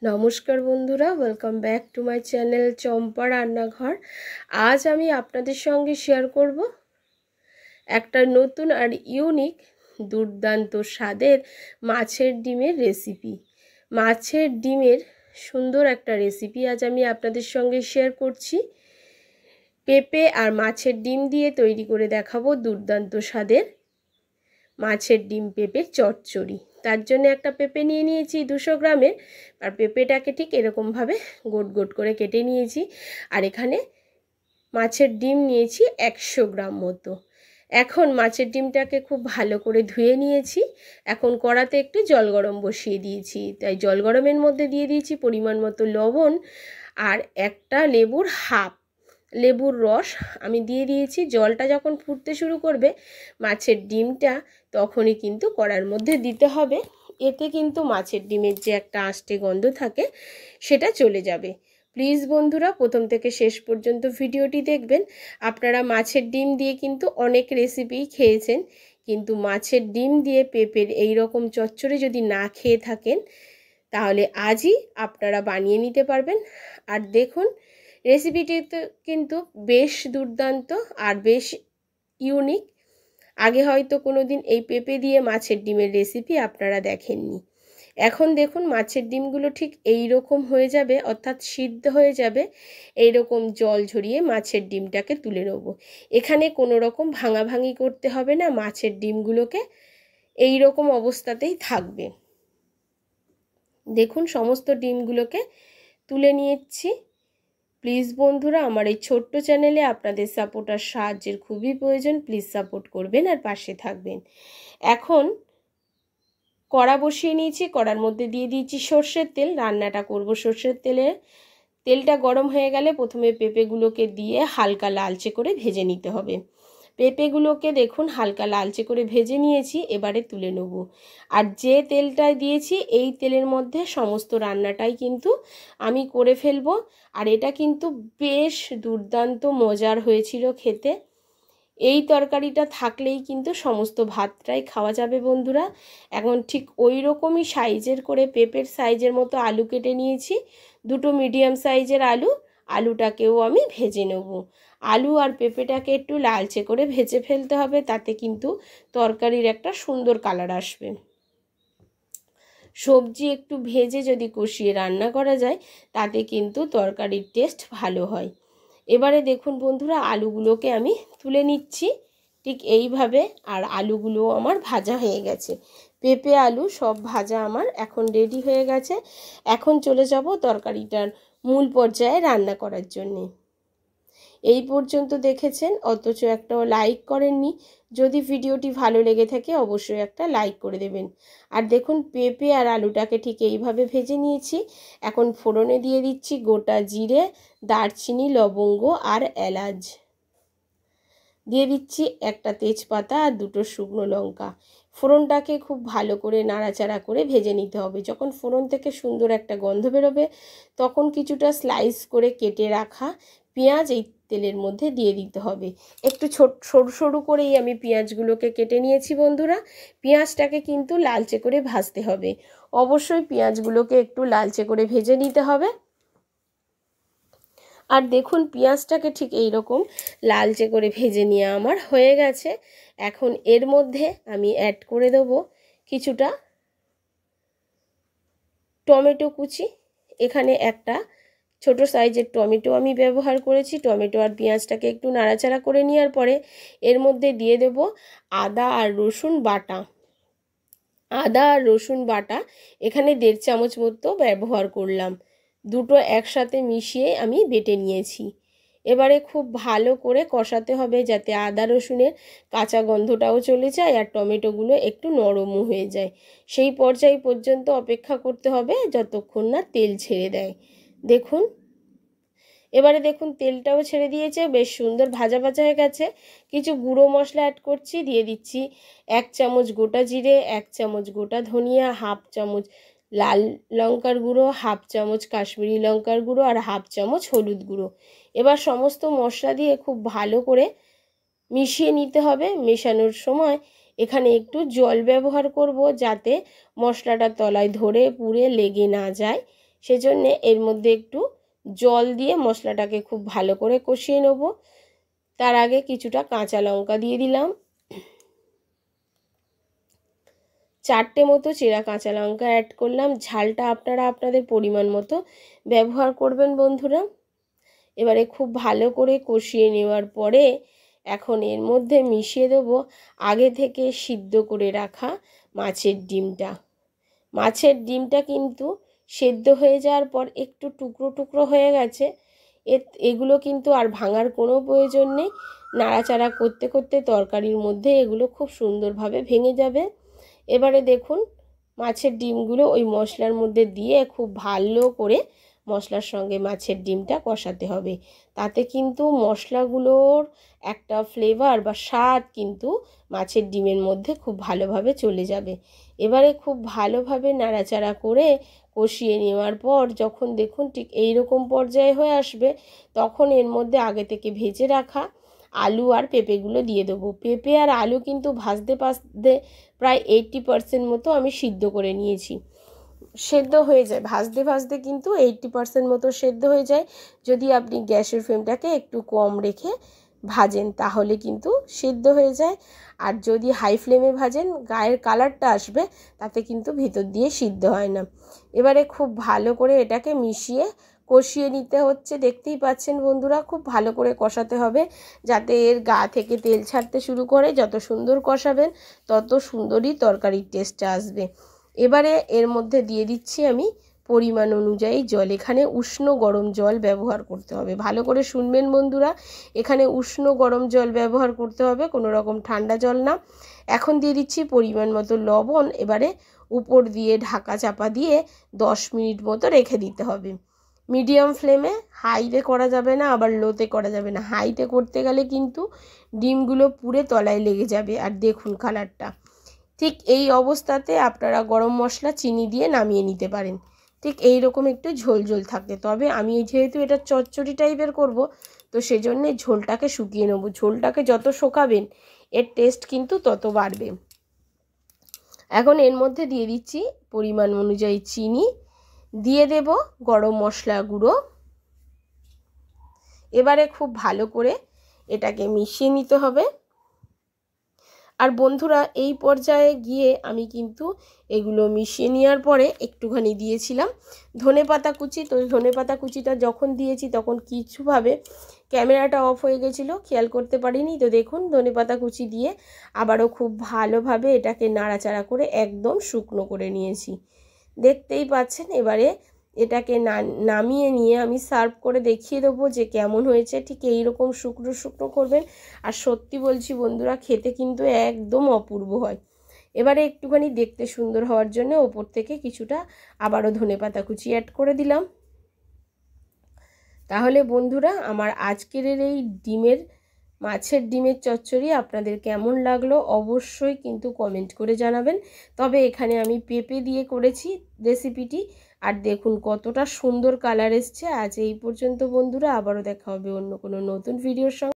নমস্কার বন্ধুরা, welcome back to my channel Champa Rannaghar. আজ আমি আপনাদের সঙ্গে শেয়ার করব একটা নতুন আর ইউনিক দুর্দান্ত স্বাদের মাছের ডিমের রেসিপি। মাছের ডিমের সুন্দর একটা রেসিপি আজ আমি আপনাদের সঙ্গে শেয়ার করছি। পেঁপে আর মাছের ডিম দিয়ে তৈরি করে দেখাবো দুর্দান্ত স্বাদের মাছের ডিম পেঁপের চচ্চড়ি। তার জন্য একটা পেঁপে নিয়ে নিয়েছি 200 গ্রামের, আর পেঁপেটাকে ঠিক এরকমভাবে গোট গোট করে কেটে নিয়েছি। আর এখানে মাছের ডিম নিয়েছি 100 গ্রাম মতো। এখন মাছের ডিমটাকে খুব ভালো করে ধুয়ে নিয়েছি। এখন কড়াতে একটু জল গরম বসিয়ে দিয়েছি, তাই জল গরমের মধ্যে দিয়ে দিয়েছি পরিমাণ মতো লবণ আর একটা লেবুর রস আমি দিয়ে দিয়েছি। জলটা যখন ফুটতে শুরু করবে মাছের ডিমটা তখনই কিন্তু কড়ার মধ্যে দিতে হবে, এতে কিন্তু মাছের ডিমের যে একটা আষ্টে গন্ধ থাকে সেটা চলে যাবে। প্লিজ বন্ধুরা প্রথম থেকে শেষ পর্যন্ত ভিডিওটি দেখবেন। আপনারা মাছের ডিম দিয়ে কিন্তু অনেক রেসিপিই খেয়েছেন, কিন্তু মাছের ডিম দিয়ে পেঁপের এই রকম চচ্চড়ি যদি না খেয়ে থাকেন তাহলে আজই আপনারা বানিয়ে নিতে পারবেন। আর দেখুন রেসিপিটি কিন্তু বেশ দুর্দান্ত আর বেশ ইউনিক। আগে হয়তো কোনো দিন এই পেঁপে দিয়ে মাছের ডিমের রেসিপি আপনারা দেখেননি। এখন দেখুন মাছের ডিমগুলো ঠিক এই রকম হয়ে যাবে, অর্থাৎ সিদ্ধ হয়ে যাবে। এই রকম জল ঝরিয়ে মাছের ডিমটাকে তুলে নেব। এখানে কোনো রকম ভাঙাভাঙি করতে হবে না, মাছের ডিমগুলোকে এই রকম অবস্থাতেই থাকবে। দেখুন সমস্ত ডিমগুলোকে তুলে নিয়েছি। প্লিজ বন্ধুরা আমার এই ছোট্ট চ্যানেলে আপনাদের সাপোর্ট আর সাহায্যের খুবই প্রয়োজন। প্লিজ সাপোর্ট করবেন আর পাশে থাকবেন। এখন কড়া বসিয়ে নিয়েছি, কড়ার মধ্যে দিয়ে দিয়েছি সর্ষের তেল। রান্নাটা করব সর্ষের তেলে। তেলটা গরম হয়ে গেলে প্রথমে পেঁপেগুলোকে দিয়ে হালকা লালচে করে ভেজে নিতে হবে। পেঁপেগুলোকে দেখুন হালকা লালচে করে ভেজে নিয়েছি, এবারে তুলে নেব। আর যে তেলটায় দিয়েছি এই তেলের মধ্যে সমস্ত রান্নাটাই কিন্তু আমি করে ফেলবো। আর এটা কিন্তু বেশ দুর্দান্ত মজার হয়েছিল খেতে। এই তরকারিটা থাকলেই কিন্তু সমস্ত ভাতটাই খাওয়া যাবে বন্ধুরা। এখন ঠিক ওই রকমই সাইজের করে পেঁপের সাইজের মতো আলু কেটে নিয়েছি, দুটো মিডিয়াম সাইজের আলুটাকেও আমি ভেজে নেব। আলু আর পেঁপেটাকে একটু লালচে করে ভেজে ফেলতে হবে, তাতে কিন্তু তরকারির একটা সুন্দর কালার আসবে। সবজি একটু ভেজে যদি কষিয়ে রান্না করা যায় তাতে কিন্তু তরকারির টেস্ট ভালো হয়। এবারে দেখুন বন্ধুরা আলুগুলোকে আমি তুলে নিচ্ছি ঠিক এইভাবে। আর আলুগুলো আমার ভাজা হয়ে গেছে, পেঁপে আলু সব ভাজা আমার এখন রেডি হয়ে গেছে। এখন চলে যাব তরকারিটার মূল পর্যায়ে রান্না করার জন্যে। এই পর্যন্ত দেখেছেন অথচ একটাও লাইক করেননি। যদি ভিডিওটি ভালো লেগে থাকে অবশ্যই একটা লাইক করে দেবেন। আর দেখুন পেঁপে আর আলুটাকে ঠিক এইভাবে ভেজে নিয়েছি। এখন ফোড়নে দিয়ে দিচ্ছি গোটা জিরে, দারচিনি, লবঙ্গ আর এলাচ। দিয়ে দিচ্ছি একটা তেজপাতা আর দুটো শুকনো লঙ্কা। ফোড়নটাকে খুব ভালো করে নাড়াচাড়া করে ভেজে নিতে হবে। যখন ফোড়ন থেকে সুন্দর একটা গন্ধ বেরোবে তখন কিছুটা স্লাইস করে কেটে রাখা পেঁয়াজ এই তেলের মধ্যে দিয়ে দিতে হবে। একটু সরু সরু করেই আমি পেঁয়াজগুলোকে কেটে নিয়েছি বন্ধুরা। পেঁয়াজটাকে কিন্তু লালচে করে ভাজতে হবে, অবশ্যই পেঁয়াজগুলোকে একটু লালচে করে ভেজে নিতে হবে। আর দেখুন পেঁয়াজটাকে ঠিক এই রকম লালচে করে ভেজে নিয়ে আমার হয়ে গেছে। এখন এর মধ্যে আমি অ্যাড করে দেব কিছুটা টমেটো কুচি। এখানে একটা ছোট সাইজের টমেটো আমি ব্যবহার করেছি। টমেটো আর পেঁয়াজটাকে একটু নাড়াচাড়া করে নেওয়ার পরে এর মধ্যে দিয়ে দেব আদা আর রসুন বাটা। আদা আর রসুন বাটা এখানে 1.5 চামচ মতো ব্যবহার করলাম। দুটো একসাথে মিশিয়ে আমি বেটে নিয়েছি। এবারে খুব ভালো করে কষাতে হবে যাতে আদা রসুনের কাঁচা গন্ধটাও চলে যায় আর টমেটোগুলো একটু নরমও হয়ে যায়। সেই পর্যায় পর্যন্ত অপেক্ষা করতে হবে যতক্ষণ না তেল ছেড়ে দেয়। দেখুন এবারে দেখুন তেলটাও ছেড়ে দিয়েছে, বেশ সুন্দর ভাজা ভাজা হয়ে গেছে। কিছু গুঁড়ো মশলা অ্যাড করছি। দিয়ে দিচ্ছি 1 চামচ গোটা জিরে, 1 চামচ গোটা ধনিয়া, 1/2 চামচ লাল লঙ্কার গুঁড়ো, 1/2 চামচ কাশ্মীরি লঙ্কার গুঁড়ো আর 1/2 চামচ হলুদ গুঁড়ো। এবার সমস্ত মশলা দিয়ে খুব ভালো করে মিশিয়ে নিতে হবে। মেশানোর সময় এখানে একটু জল ব্যবহার করব যাতে মশলাটা তলায় ধরে পুড়ে লেগে না যায়। সেজন্য এর মধ্যে একটু জল দিয়ে মশলাটাকে খুব ভালো করে কষিয়ে নেব। তার আগে কিছুটা কাঁচা লঙ্কা দিয়ে দিলাম, 4টে মতো চেরা কাঁচা লঙ্কা অ্যাড করলাম। ঝালটা আপনারা আপনাদের পরিমাণ মতো ব্যবহার করবেন বন্ধুরা। এবারে খুব ভালো করে কষিয়ে নেওয়ার পরে এখন এর মধ্যে মিশিয়ে দেব আগে থেকে সিদ্ধ করে রাখা মাছের ডিমটা। মাছের ডিমটা কিন্তু সেদ্ধ হয়ে যাওয়ার পর একটু টুকরো টুকরো হয়ে গেছে, এগুলো কিন্তু আর ভাঙার কোনো প্রয়োজন নেই। নাড়াচাড়া করতে করতে তরকারির মধ্যে এগুলো খুব সুন্দরভাবে ভেঙে যাবে। এবারে দেখুন মাছের ডিমগুলো ওই মশলার মধ্যে দিয়ে খুব ভালো করে মশলার সঙ্গে মাছের ডিমটা কষাতে হবে। তাতে কিন্তু মশলাগুলোর একটা ফ্লেভার বা স্বাদ কিন্তু মাছের ডিমের মধ্যে খুব ভালোভাবে চলে যাবে। এবারে খুব ভালোভাবে নাড়াচাড়া করে কষিয়ে নেওয়ার পর যখন দেখুন ঠিক এই রকম পর্যায়ে হয়ে আসবে, তখন এর মধ্যে আগে থেকে ভেজে রাখা আলু আর পেঁপেগুলো দিয়ে দেবো। পেঁপে আর আলু কিন্তু ভাজতে ভাজতে প্রায় 80% মতো আমি সিদ্ধ করে নিয়েছি। সেদ্ধ হয়ে যায় ভাজতে ভাজতে, কিন্তু 80% মতো সেদ্ধ হয়ে যায়। যদি আপনি গ্যাসের ফ্লেমটাকে একটু কম রেখে ভাজেন তাহলে কিন্তু সিদ্ধ হয়ে যায়। আর যদি হাই ফ্লেমে ভাজেন গায়ের কালারটা আসবে, তাতে কিন্তু ভিতর দিয়ে সিদ্ধ হয় না। এবারে খুব ভালো করে এটাকে মিশিয়ে কষিয়ে নিতে হচ্ছে। দেখতেই পাচ্ছেন বন্ধুরা, খুব ভালো করে কষাতে হবে যাতে এর গা থেকে তেল ছাড়তে শুরু করে। যত সুন্দর কষাবেন তত সুন্দরই তরকারির টেস্টটা আসবে। এবারে এর মধ্যে দিয়ে দিচ্ছি আমি পরিমাণ অনুযায়ী জল। এখানে উষ্ণ গরম জল ব্যবহার করতে হবে। ভালো করে শুনবেন বন্ধুরা, এখানে উষ্ণ গরম জল ব্যবহার করতে হবে, কোনো রকম ঠান্ডা জল না। এখন দিয়ে দিচ্ছি পরিমাণ মতো লবণ। এবারে উপর দিয়ে ঢাকা চাপা দিয়ে 10 মিনিট মতো রেখে দিতে হবে। মিডিয়াম ফ্লেমে, হাইতে করা যাবে না আবার লোতে করা যাবে না। হাইতে করতে গেলে কিন্তু ডিমগুলো পুড়ে তলায় লেগে যাবে। আর দেখুন কালারটা, ঠিক এই অবস্থাতে আপনারা গরম মশলা চিনি দিয়ে নামিয়ে নিতে পারেন। ঠিক এই রকম একটু ঝোল ঝোল থাকতে, তবে আমি যেহেতু এটা চচ্চড়ি টাইপের করব, তো সেজন্যে ঝোলটাকে শুকিয়ে নেব। ঝোলটাকে যত শুকাবেন এর টেস্ট কিন্তু তত বাড়বে। এখন এর মধ্যে দিয়ে দিচ্ছি পরিমাণ অনুযায়ী চিনি, দিয়ে দেব গরম মশলা গুঁড়ো। এবারে খুব ভালো করে এটাকে মিশিয়ে নিতে হবে। আর বন্ধুরা এই পর্যায়ে গিয়ে আমি কিন্তু এগুলো মিশিয়ে নেওয়ার পরে একটুখানি দিয়েছিলাম ধনেপাতা কুচি। তো ধনেপাতা কুচিটা যখন দিয়েছি তখন কিছুভাবে ক্যামেরাটা অফ হয়ে গেছিলো, খেয়াল করতে পারিনি। তো দেখুন ধনেপাতা কুচি দিয়ে আবারও খুব ভালোভাবে এটাকে নাড়াচাড়া করে একদম শুকনো করে নিয়েছি, দেখতেই পাচ্ছেন। এবারে এটাকে নামিয়ে নিয়ে আমি সার্ভ করে দেখিয়ে দেবো যে কেমন হয়েছে। ঠিক এই রকম শুকনো শুকনো করবেন। আর সত্যি বলছি বন্ধুরা, খেতে কিন্তু একদম অপূর্ব হয়। এবারে একটুখানি দেখতে সুন্দর হওয়ার জন্য ওপর থেকে কিছুটা আবারও ধনেপাতা কুচি অ্যাড করে দিলাম। তাহলে বন্ধুরা আমার আজকের এই মাছের ডিমের চচ্চড়ি আপনাদের কেমন লাগলো অবশ্যই কিন্তু কমেন্ট করে জানাবেন। তবে এখানে আমি পেঁপে দিয়ে করেছি রেসিপিটি। আর দেখুন কতটা সুন্দর কালার এসছে। আজ এই পর্যন্ত বন্ধুরা, আবারও দেখা হবে অন্য কোনো নতুন ভিডিওর সঙ্গে।